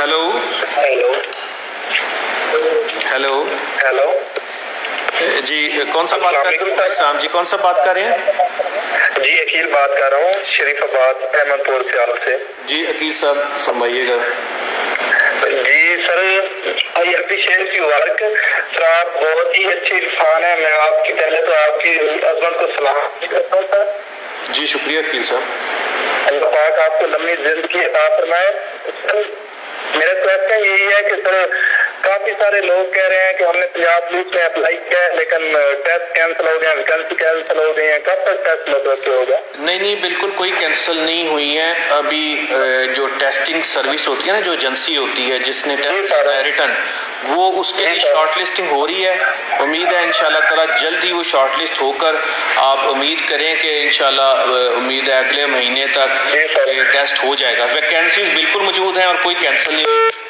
Hello hello hello hello जी, कौन सा बात कर रहे हैं साहब जी? कौन सा बात कर रहे हैं? जी अकील बात कर रहा हूँ, शरीफाबाद अहमदपुर सियाल से। जी अकील साहब फरमाइएगा। जी sir, I appreciate your work sir, आप बहुत ही अच्छे इंसान हैं। मैं आपकी पहले तो आपकी अजमत को सलाम करता हूँ सर। जी शुक्रिया अकील साहब। अल्लाह पाक आपको लंबी जिंदगी अता फरमाए। मेरा क्वेश्चन यही है कि सर काफी सारे लोग कह रहे हैं कि हमने पंजाब पुलिस में अप्लाई किया है लेकिन टेस्ट कैंसिल हो गए, वैकेंसी कैंसिल हो गई है, कब तक टेस्ट मतलब होगा? नहीं, बिल्कुल कोई कैंसिल नहीं हुई है। अभी जो टेस्टिंग सर्विस होती है ना, जो एजेंसी होती है जिसने टेस्ट करना है रिटर्न, वो उसके लिए शॉर्ट लिस्टिंग हो रही है। उम्मीद है इंशाल्लाह ताला जल्द ही वो शॉर्ट लिस्ट होकर, आप उम्मीद करें कि इंशाल्लाह उम्मीद है अगले महीने तक टेस्ट हो जाएगा। वैकेंसीज बिल्कुल मौजूद हैं और कोई कैंसिल नहीं हुई।